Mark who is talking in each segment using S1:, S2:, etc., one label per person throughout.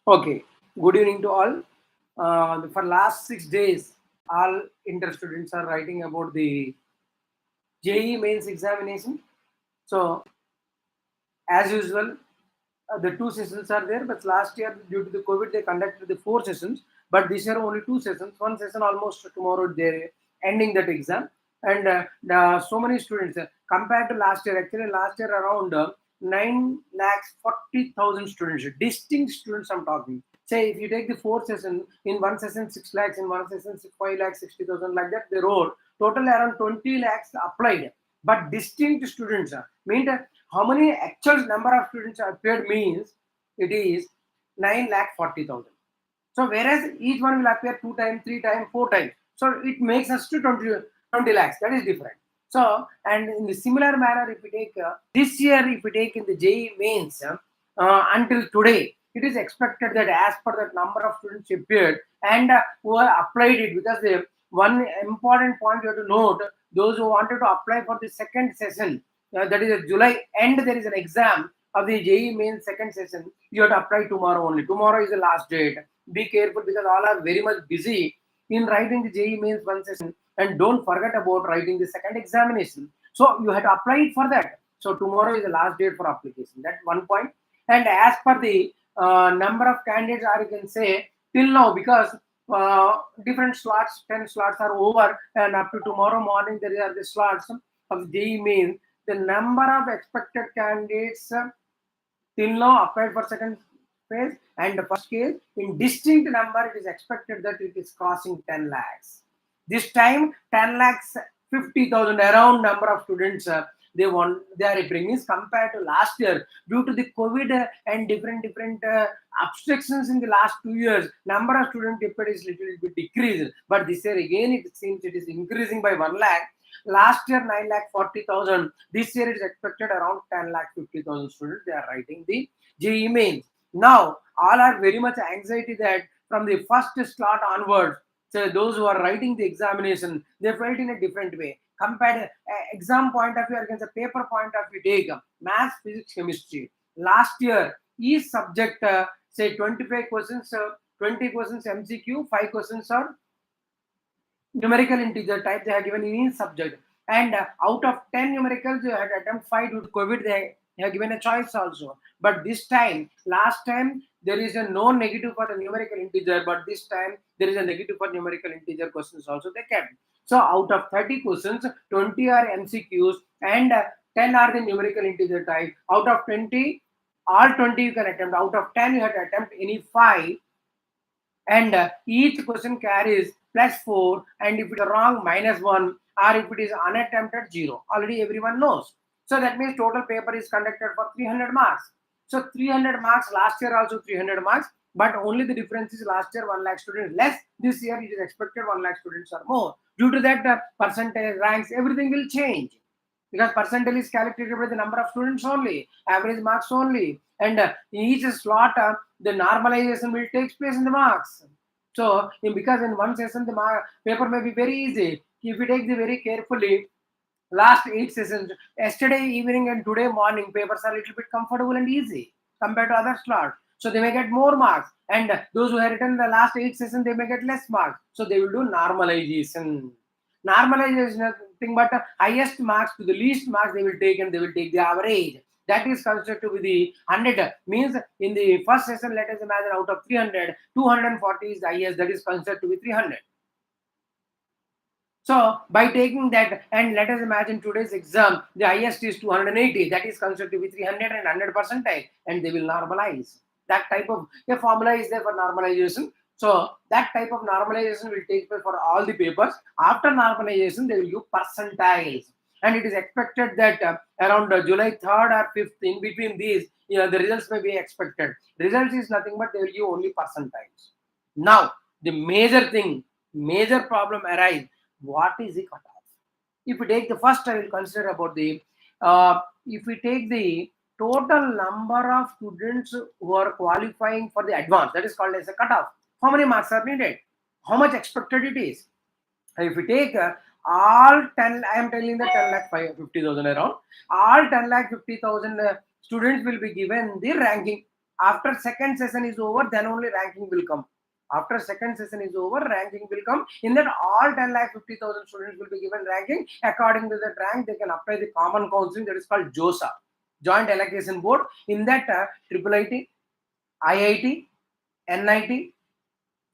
S1: Okay, good evening to all. For last 6 days, all inter students are writing about the JEE Mains examination. So, as usual, the two sessions are there. But last year, due to the COVID, they conducted the 4 sessions. But this year, only 2 sessions. One session almost tomorrow they're ending that exam, and so many students compared to last year. Actually, last year around 9,40,000 students, distinct students. I'm talking. Say if you take the 4 session, in one session 6 lakhs, in one session 5 lakhs 60,000, like that they wrote. Total around 20 lakhs applied, but distinct students mean how many actual number of students appeared means it is 9,40,000. So whereas each one will appear 2 times, 3 times, 4 times. So it makes us to 20 lakhs. That is different. So, and in the similar manner, if we take this year, if we take in the JEE mains until today, it is expected that as per that number of students appeared and who have applied it, because the one important point you have to note, those who wanted to apply for the second session, that is July end, there is an exam of the JEE main second session. You have to apply tomorrow only. Tomorrow is the last date. Be careful because all are very much busy in writing the JEE mains one session, and don't forget about writing the second examination. So you have to apply it for that. So tomorrow is the last date for application. That's one point. And as per the number of candidates, or you can say till now, because different slots, 10 slots are over, and up to tomorrow morning there are the slots of JEE mains. The number of expected candidates till now applied for second phase and the first case in distinct number, it is expected that it is crossing 10 lakhs. This time 10 lakhs 50,000 around number of students they are appearing is compared to last year due to the COVID and different obstructions in the last 2 years. Number of students appeared is little bit decreased, but this year again it seems it is increasing by 1 lakh. Last year 9,40,000. This year it is expected around 10,50,000 students. They are writing the JEE mains. Now all are very much anxiety that from the first slot onwards, so those who are writing the examination, they felt in a different way. Compared exam point of view against a paper point of view, take maths, physics, chemistry. Last year, each subject say 25 questions, 20 questions MCQ, 5 questions are numerical integer type they have given in each subject, and out of 10 numericals you had attempt 5 due to COVID. They have given a choice also, but this time, last time there is a no negative for the numerical integer, but this time there is a negative for numerical integer questions also they kept. So out of 30 questions, 20 are MCQs and 10 are the numerical integer type. Out of 20, all 20 you can attempt. Out of 10 you have to attempt any 5, and each question carries +4, and if it is wrong -1, or if it is unattempted 0. Already everyone knows. So that means total paper is conducted for 300 marks. So 300 marks, last year also 300 marks, but only the difference is last year 1 lakh students less, this year it is expected 1 lakh students or more. Due to that percentage, ranks, everything will change, because percentile is calculated by the number of students only, average marks only, and in each slot the normalization will take place in the marks. So because in one session the paper may be very easy. If you take the very carefully, last 8 sessions, yesterday evening and today morning, papers are a little bit comfortable and easy compared to other slots. So they may get more marks, and those who have written the last 8 sessions, they may get less marks. So they will do normalization. Normalization is nothing but highest marks to the least marks they will take, and they will take the average. That is considered to be the 100. Means in the first session, let us imagine out of 300, 240 is the highest. That is considered to be 300. So by taking that, and let us imagine today's exam, the highest is 280. That is considered to be 300 and 100 percentile, and they will normalize. That type of a formula is there for normalization. So that type of normalization will take place for all the papers. After normalization, they will use percentiles, and it is expected that around July 3rd or 5th, in between these, the results may be expected. Results is nothing but they will use only percentiles. Now the major problem arises. What is the cutoff? If we take the first, I will consider about the if we take the total number of students who are qualifying for the advance, that is called as a cutoff. How many marks are needed? How much expected it is? If we take all 10, I am telling the 10,50,000 around, all 10,50,000 students will be given the ranking. After second session is over, then only ranking will come. After second session is over, ranking will come. In that, all 10,50,000 students will be given ranking. According to that rank, they can apply the common counseling, that is called JOSA, Joint Allocation Board. In that, IIIT, IIT, NIT,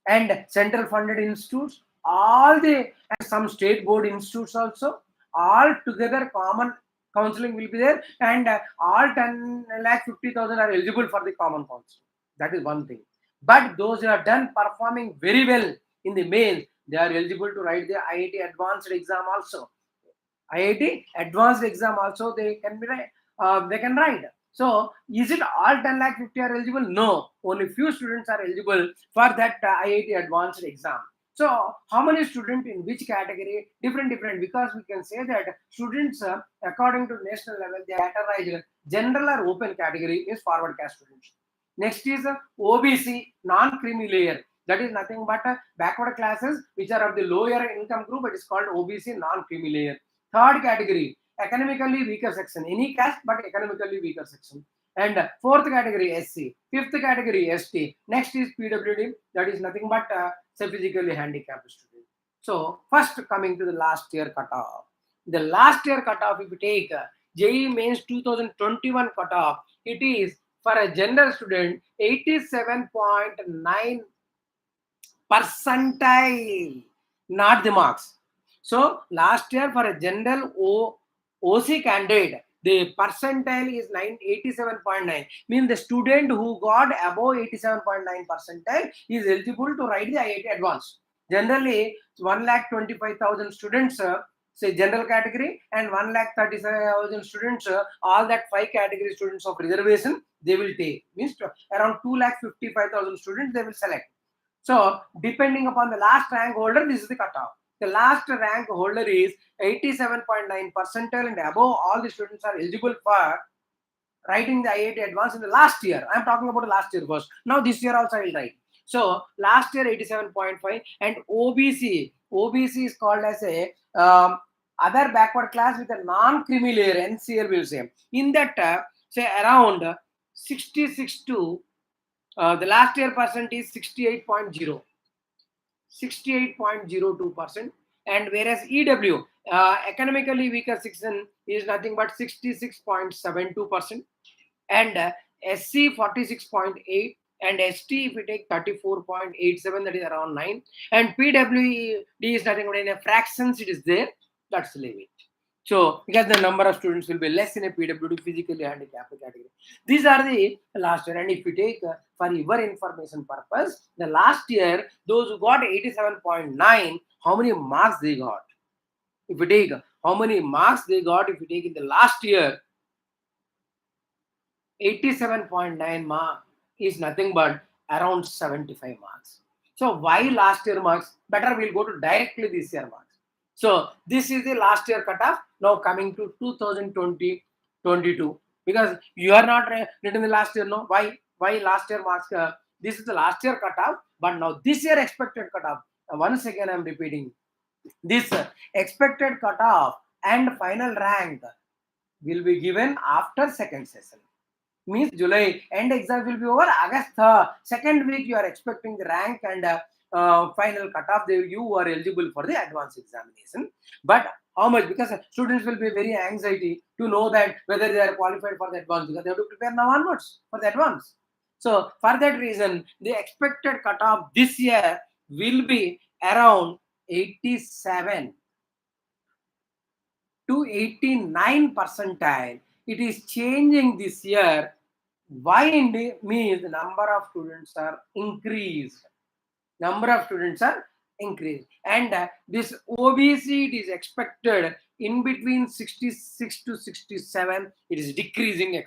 S1: and central funded institutes, all the, and some state board institutes also, all together common counseling will be there, and all 10,50,000 are eligible for the common counseling. That is one thing. But those who are done performing very well in the mains, they are eligible to write the IIT advanced exam also. IIT advanced exam also they can be they can write. So is it all 10,50,000 are eligible? No, only few students are eligible for that IIT advanced exam. So how many students in which category? Different, because we can say that students according to national level they are categorized general or open category is forward caste students. Next is OBC non-creamy layer. That is nothing but backward classes which are of the lower income group. It is called OBC non-creamy layer. Third category, academically weaker section. Any caste but academically weaker section. And fourth category, SC. Fifth category, ST. Next is PWD. That is nothing but physically handicapped student. So first coming to the last year cutoff. The last year cutoff, if you take JEE Mains 2021 cutoff, it is for a general student 87.9 percentile, not the marks. So last year for a general OC candidate, the percentile is 87.9. Means the student who got above 87.9 percentile is eligible to write the IIT advanced. Generally, 1,25,000 students, say general category, and 1,37,000 students, all that 5 category students of reservation, they will take. Means around 2,55,000 students they will select. So depending upon the last rank holder, this is the cutoff. The last rank holder is 87.9 percentile and above. All the students are eligible for writing the IIT advanced in the last year. I am talking about the last year first. Now this year also I will write. So last year 87.5, and OBC is called as a other backward class with a non-creamy layer, NCL will say. In that say around 66 to the last year percent is 68.0. 68.02%, and whereas EW academically weaker section is nothing but 66.72%, and SC 46.8, and ST if we take 34.87, that is around 9, and PWD is nothing but in a fractions it is there, that's leave it. So because the number of students will be less in a PWD physically handicapped category. These are the last year, and if you take for your information purpose, the last year those who got 87.9, how many marks they got? If you take how many marks they got, if you take in the last year, 87.9 mark is nothing but around 75 marks. So why last year marks? Better we'll go to directly this year marks. So this is the last year cutoff. Now coming to 2020-22, because you are not written the last year. No, why last year marks? This is the last year cutoff, but now this year expected cutoff. Once again I am repeating, this expected cutoff and final rank will be given after second session. Means July end exam will be over. August second week you are expecting the rank and final cutoff. You are eligible for the advanced examination. But how much? Because students will be very anxiety to know that whether they are qualified for the advanced, because they have to prepare now onwards for the advanced. So for that reason, the expected cutoff this year will be around 87 to 89 percentile. It is changing this year. Why? Means the number of students are increased. Number of students are increased, and this OBC it is expected in between 66 to 67. It is decreasing.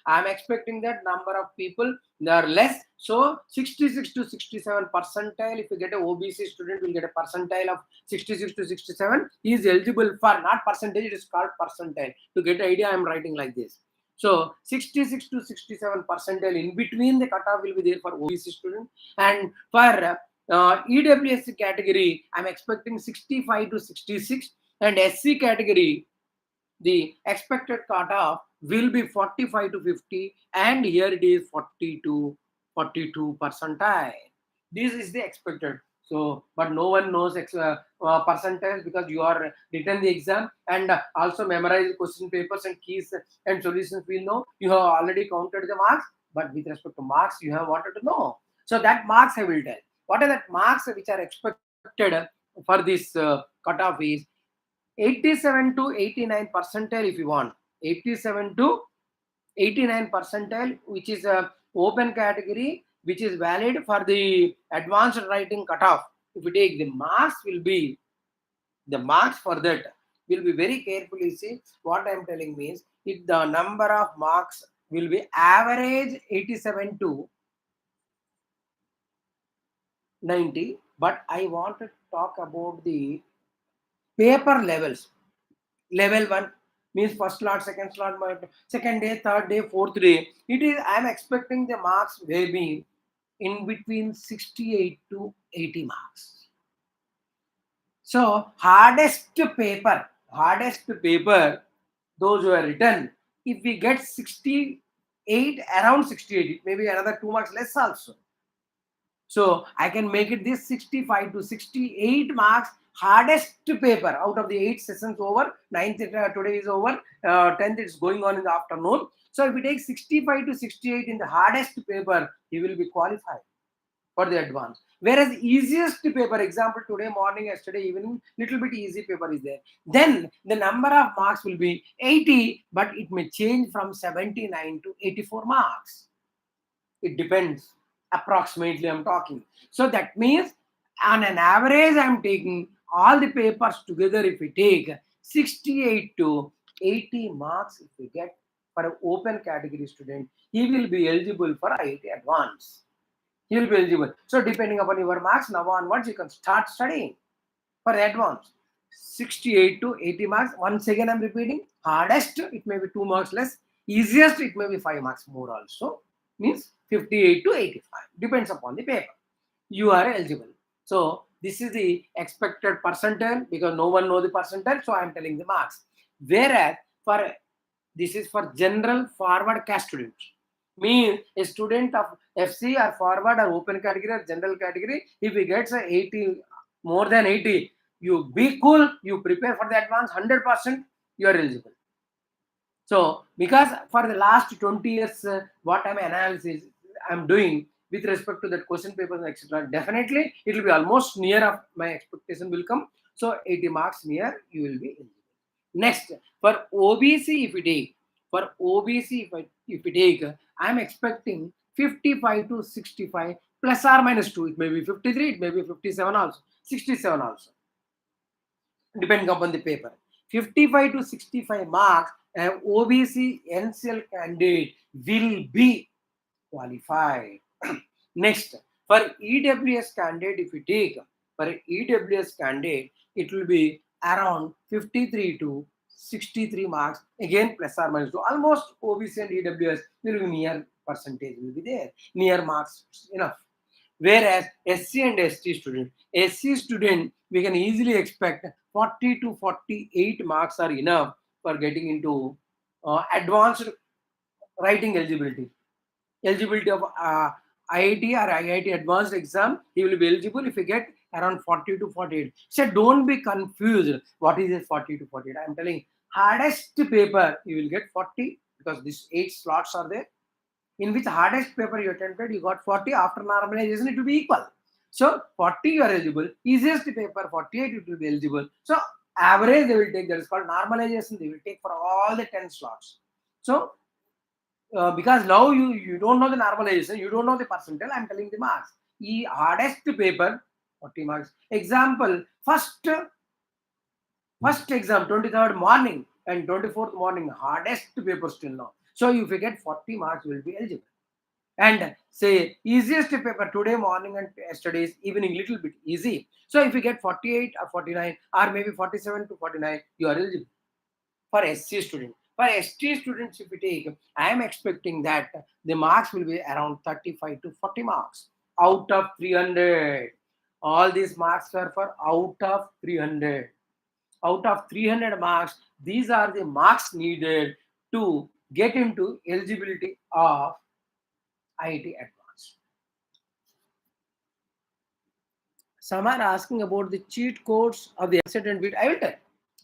S1: I am expecting that number of people they are less. So 66 to 67 percentile. If you get a OBC student, will get a percentile of 66 to 67. He is eligible for, not percentage. It is called percentile. To get an idea, I am writing like this. So 66 to 67 percentile in between the cutoff will be there for OBC student, and for EWSC category I am expecting 65 to 66, and SC category the expected cutoff will be 45 to 50, and here it is 40 to 42 percentile. This is the expected. So, but no one knows percentile, because you are written the exam and also memorize question papers and keys and solutions. We know you have already counted the marks, but with respect to marks, you have wanted to know. So that marks I will tell. What are that marks which are expected for this cutoff is 87 to 89 percentile if you want. 87 to 89 percentile, which is a open category, which is valid for the advanced writing cutoff. If you take the marks, will be the marks for that will be very carefully. See what I am telling means, if the number of marks will be average 87 to 90, but I want to talk about the paper levels. Level 1 means first slot, second slot, second day, third day, fourth day. It is, I am expecting the marks may be in between 68 to 80 marks. So hardest paper, those who are written, if we get 68, around 68, it may be another 2 marks less also. So I can make it this 65 to 68 marks, hardest paper out of the 8 sessions over. 9th today is over, 10th it's going on in the afternoon. So if we take 65 to 68 in the hardest paper, he will be qualified for the advance. Whereas easiest paper, example today morning, yesterday evening, little bit easy paper is there. Then the number of marks will be 80, but it may change from 79 to 84 marks. It depends. Approximately I'm talking. So that means on an average I'm taking all the papers together. If we take 68 to 80 marks, if we get for an open category student, he will be eligible for IIT advance. He will be eligible. So depending upon your marks, now onwards you can start studying for advance. 68 to 80 marks. Once again I'm repeating, hardest it may be 2 marks less, easiest it may be 5 marks more also, means 58 to 85, depends upon the paper. You are eligible. So this is the expected percentile, because no one knows the percentile, so I am telling the marks. Whereas for this is for general forward caste students, means a student of FC or forward or open category or general category, if he gets a 80, more than 80, you be cool, you prepare for the advance 100%, you are eligible. So because for the last 20 years, what I'm analysis I'm doing with respect to that question papers, etc., definitely it will be almost near of my expectation will come. So 80 marks near you will be eligible. Next, for OBC, if we take, if we take, I'm expecting 55 to 65 plus or minus 2. It may be 53, it may be 57 also, 67 also, depending upon the paper. 55 to 65 marks, OBC NCL candidate will be qualified. Next, for EWS candidate, if we take, for EWS candidate, it will be around 53 to 63 marks, again plus or minus 2. Almost OBC and EWS will be near percentage will be there, near marks enough. Whereas SC and SC student, we can easily expect 40 to 48 marks are enough for getting into advanced writing eligibility. Eligibility of IIT or IIT advanced exam, he will be eligible if he get around 40 to 48. So don't be confused. What is this 40 to 48? I am telling hardest paper you will get 40, because these 8 slots are there. In which hardest paper you attempted, you got 40. After normalization, it will be equal. So 40 you are eligible. Easiest paper 48 it will be eligible. So average they will take. That is called normalization. They will take for all the 10 slots. So because now you don't know the normalization, you don't know the percentile. I'm telling the marks. The hardest paper 40 marks. Example, first exam 23rd morning and 24th morning, hardest paper still now. So if you get 40 marks, you will be eligible. And say easiest paper today morning and yesterday's evening, little bit easy. So if you get 48 or 49 or maybe 47 to 49, you are eligible. For SC student. For ST students, if we take, I am expecting that the marks will be around 35 to 40 marks out of 300. All these marks are for out of 300. Out of 300 marks, these are the marks needed to get into eligibility of IIT Advanced. Some are asking about the cheat codes of the MSET and WIT. I will tell.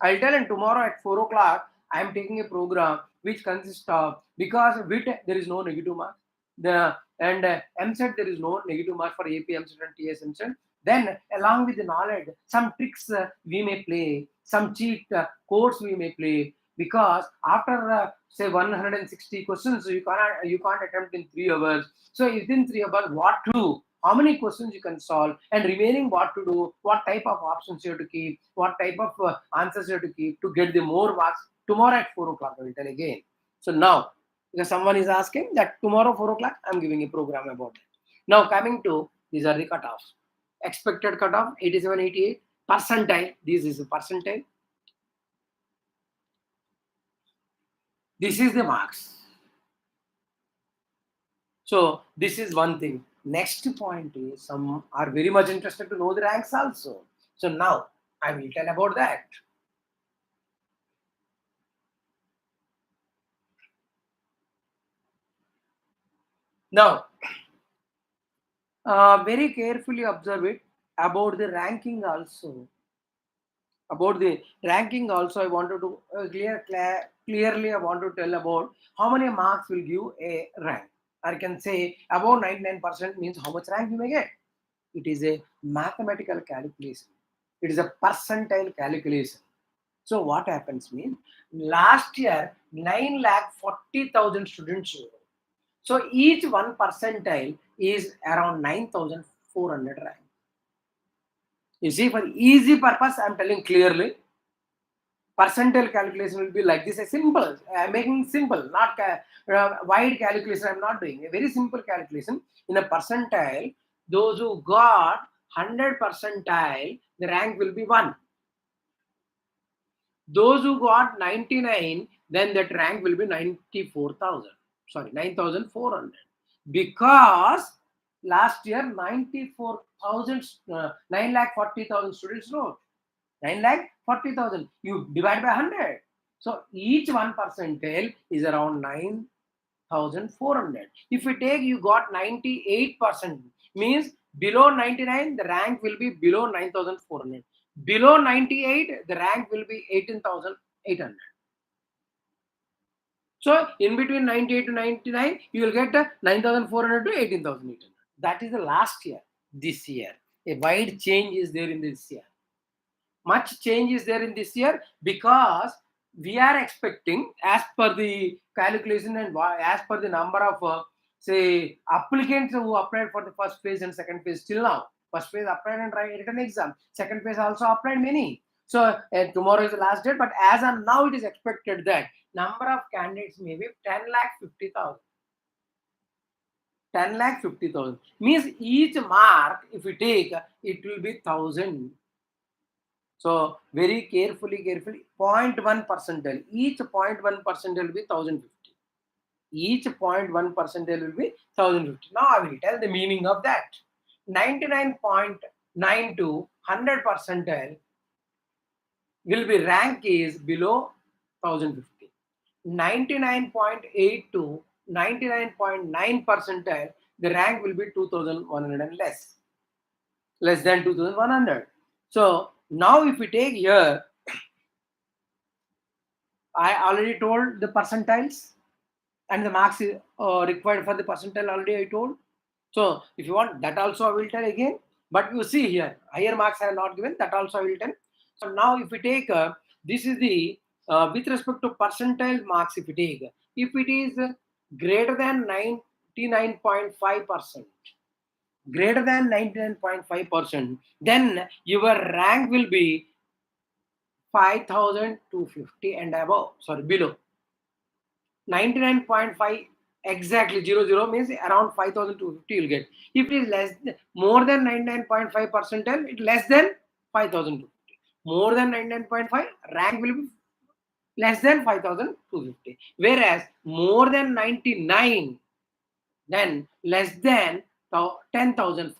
S1: I will tell, and tomorrow at 4 o'clock, I am taking a program which consists of, because WIT there is no negative mark, and MSET there is no negative mark for AP MSET and TS MSET. Then along with the knowledge, some tricks we may play, some cheat codes we may play, because after say 160 questions you can't attempt in 3 hours. So within 3 hours, what to do? How many questions you can solve, and remaining what to do, what type of options you have to keep, what type of answers you have to keep to get the more marks. Tomorrow at 4 o'clock I will tell again. So now, because someone is asking that tomorrow 4 o'clock I am giving a program about it. Now coming to, these are the cutoffs. Expected cutoff 87, 88. Percentile, this is a percentile. This is the marks. So this is one thing. Next point is, some are very much interested to know the ranks also. So now I will tell about that. Now, very carefully observe it about the ranking also. About the ranking also, I wanted to clearly I want to tell about how many marks will give a rank. I can say above 99% means how much rank you may get. It is a mathematical calculation. It is a percentile calculation. So what happens means, last year 9,40,000 students. So each one percentile is around 9,400 rank. You see, for easy purpose, I am telling clearly. Percentile calculation will be like this. A simple, I am making simple, not wide calculation. I am not doing a very simple calculation. In a percentile, those who got 100 percentile, the rank will be 1. Those who got 99, then that rank will be 94,000. Sorry, 9,400. Because last year 94,000, 9,40,000 students wrote. 9,40,000. You divide by 100. So each 1 percentile is around 9,400. If you take, you got 98%, means below 99, the rank will be below 9,400. Below 98, the rank will be 18,800. So in between 98 to 99, you will get 9,400 to 18,800. That is the last year. This year, a wide change is there in this year. Much change is there in this year, because we are expecting, as per the calculation and as per the number of say applicants who applied for the first phase and second phase till now. First phase applied and written exam. Second phase also applied many. So tomorrow is the last date, but as of now it is expected that number of candidates may be 10,50,000. 10,50,000 means each mark, if we take, it will be 1,000. So very carefully, 0.1 percentile. Each 0.1 percentile will be 1,050. Each 0.1 percentile will be 1,050. Now I will tell the meaning of that. 99.9 to 100 percentile will be rank is below 1,050. 99.8 to 99.9 percentile, the rank will be 2,100 and less. Less than 2,100. So now if we take here, I already told the percentiles and the marks required for the percentile already I told. So if you want that also I will tell again. But you see here, higher marks I have not given, that also I will tell. So now if we take, this is the, with respect to percentile marks, if we take, if it is greater than 99.5%, greater than 99.5%, then your rank will be 5,250 and above, sorry, below. 99.5 exactly 00 means around 5,250 you'll get. If it is less, more than 99.5 percentile, it less than 5,250. More than 99.5, rank will be less than 5,250. Whereas more than 99, then less than 10,500.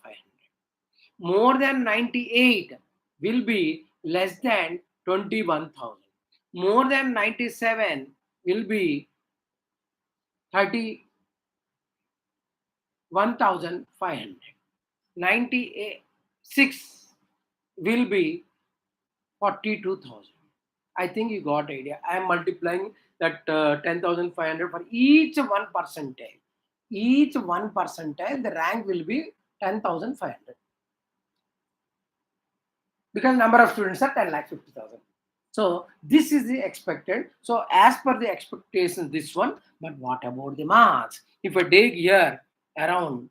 S1: More than 98 will be less than 21,000. More than 97 will be 31,500. 96 will be 42,000. I think you got idea. I am multiplying that 10,500 for each one percentile. Each one percentile, the rank will be 10,500. Because number of students are 10,50,000. So this is the expected. So as per the expectations, this one. But what about the marks? If I take here around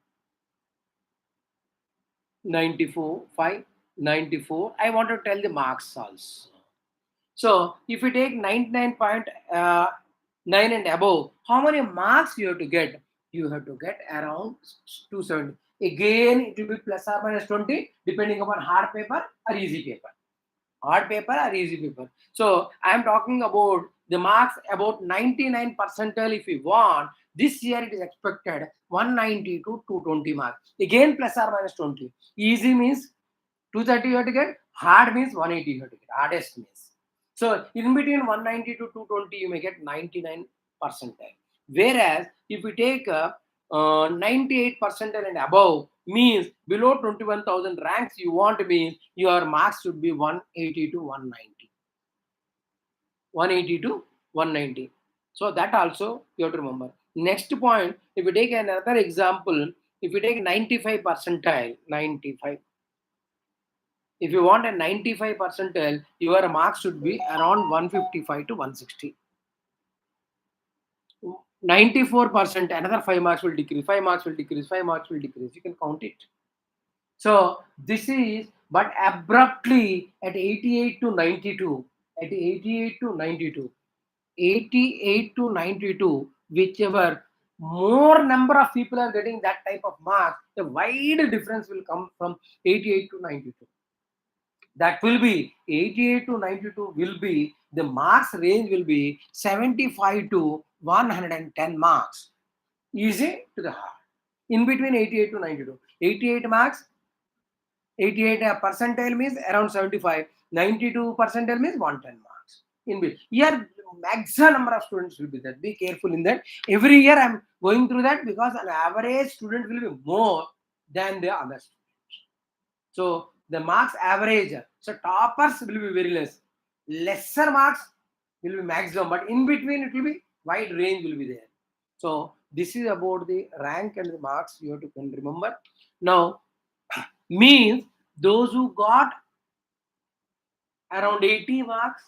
S1: 94, 5, 94, I want to tell the marks also. So if you take 99.9 and above, how many marks you have to get? You have to get around 270. Again, it will be plus or minus 20 depending upon hard paper or easy paper. Hard paper or easy paper. So I am talking about the marks about 99 percentile if you want. This year it is expected 190 to 220 marks. Again plus or minus 20. Easy means 230 you have to get. Hard means 180 you have to get. Hardest means. So in between 190 to 220 you may get 99 percentile. Whereas if we take 98 percentile and above, means below 21,000 ranks you want means your marks should be 180 to 190. 180 to 190. So that also you have to remember. Next point, if we take another example, if we take 95 percentile, 95. If you want a 95 percentile, your marks should be around 155 to 160. 94%, another 5 marks will decrease, 5 marks will decrease, 5 marks will decrease. You can count it. So this is, but abruptly at 88 to 92, at 88 to 92, 88 to 92, whichever more number of people are getting that type of marks, the wide difference will come from 88 to 92. That will be 88 to 92 will be, the marks range will be 75 to 110 marks. Easy to the hard. In between 88 to 92. 88 marks, 88 percentile means around 75. 92 percentile means 110 marks. In between. Here, maximum number of students will be there. Be careful in that. Every year I am going through that because an average student will be more than the other students. So the marks average. So toppers will be very less. Lesser marks will be maximum, but in between it will be wide range will be there. So this is about the rank and the marks you have to remember. Now, means those who got around 80 marks,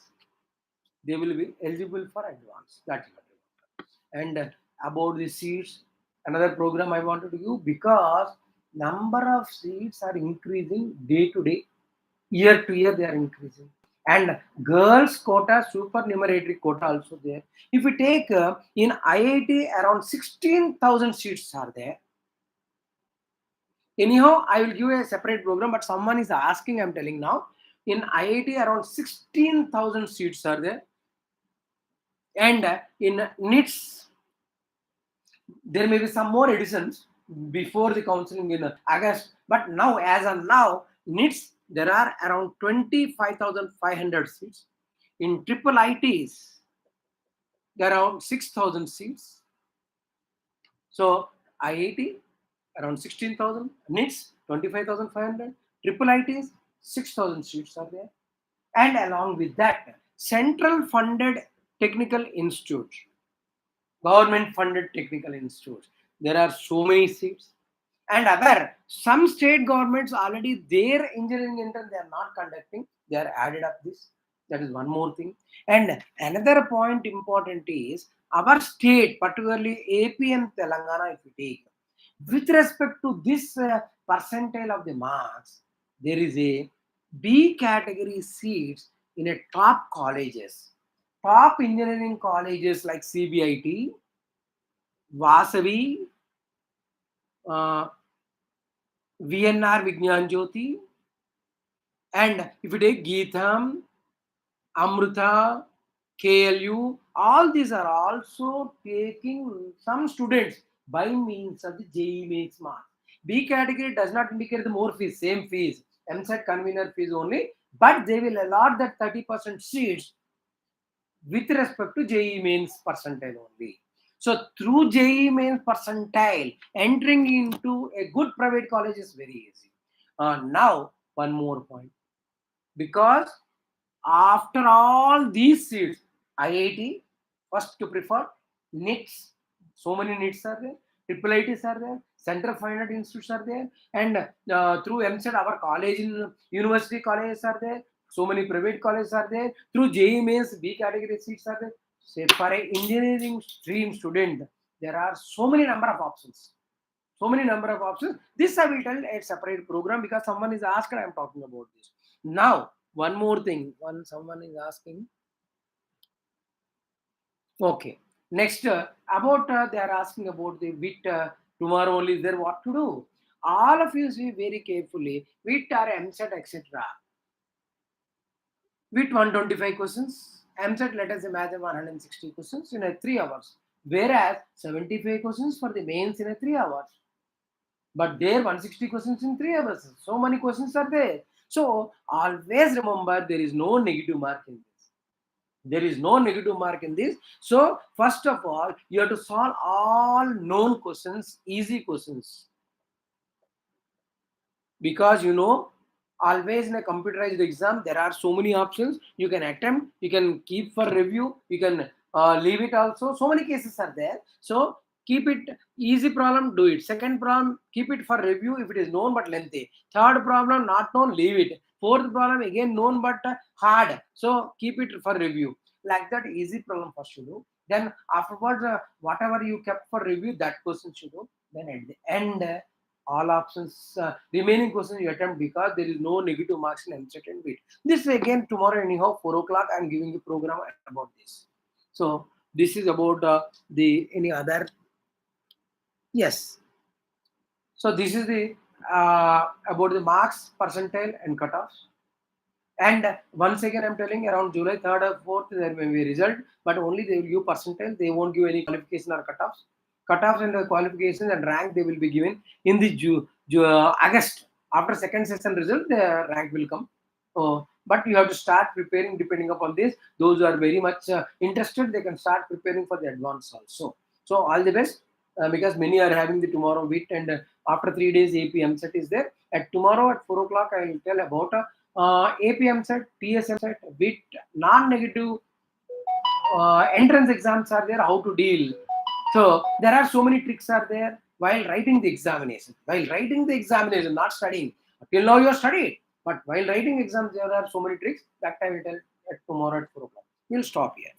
S1: they will be eligible for advance. That's what. And about the seats, another program I wanted to give, because number of seats are increasing day to day, year to year they are increasing, and girls quota, supernumerary quota also there. If we take in IIT around 16,000 seats are there. Anyhow, I will give a separate program, but someone is asking, I'm telling now. In IIT around 16,000 seats are there, and in NITS there may be some more additions before the counseling in August, but now as of now NITS there are around 25,500 seats. In triple ITs there are around 6,000 seats. So IIT around 16,000, NITS 25,500, triple ITs 6,000 seats are there, and along with that central funded technical institutes, government funded technical institutes, there are so many seats. And other, some state governments already their engineering intern they are not conducting, they are added up this. That is one more thing. And another point important is our state, particularly AP and Telangana, if you take, with respect to this percentile of the marks, there is a B category seats in a top colleges, top engineering colleges like CBIT, Vasavi, VNR Vignan Jyoti, and if you take Geetham, Amrita, KLU, all these are also taking some students by means of the JEE Mains mark. B category does not indicate the more fees, same fees, MSET convener fees only, but they will allot that 30% seats with respect to JEE Mains percentile only. So through JEE Mains percentile, entering into a good private college is very easy. Now, one more point. Because after all these seats, IIT, first to prefer, NITs, so many NITs are there, triple ITs are there, Center of Fine Art Institutes are there, and through MSET, our college in university colleges are there, so many private colleges are there, through JEE Mains, B category seats are there. Say for an engineering stream student, there are so many number of options. So many number of options. This I will tell a separate program because someone is asked, I am talking about this. Now, one more thing. Someone is asking. Okay. Next, about they are asking about the WIT tomorrow only is there what to do. All of you see very carefully. WIT or MSET, etc. WIT 125 questions. MSET, let us imagine 160 questions in a 3 hours. Whereas 75 questions for the mains in a 3 hours. But there 160 questions in 3 hours. So many questions are there. So always remember there is no negative mark in this. There is no negative mark in this. So first of all, you have to solve all known questions, easy questions. Because always in a computerized exam, there are so many options. You can attempt, you can keep for review, you can leave it also. So many cases are there. So keep it easy problem, do it. Second problem, keep it for review if it is known but lengthy. Third problem, not known, leave it. Fourth problem, again known but hard. So keep it for review. Like that, easy problem first you do. Then afterwards, whatever you kept for review, that question you do. Then at the end, all options, remaining questions you attempt because there is no negative marks in MSET and WIT. This again tomorrow anyhow 4 o'clock I am giving a program about this. So this is about the any other. Yes. So this is the about the marks, percentile and cutoffs. And once again, I'm telling around July 3rd or 4th, there may be a result, but only they will give percentile. They won't give any qualification or cutoffs. Cutoffs and the qualifications and rank they will be given in the August. After second session result, the rank will come. But you have to start preparing depending upon this. Those who are very much interested, they can start preparing for the advance also. So all the best because many are having the tomorrow WIT and after 3 days APM set is there. At tomorrow at 4 o'clock, I will tell about APM set, TSM set, WIT, non-negative entrance exams are there, how to deal. So there are so many tricks are there while writing the examination. While writing the examination, not studying. Till now you are studied. But while writing exams, there are so many tricks. That I will tell at tomorrow at 4 o'clock. We'll stop here.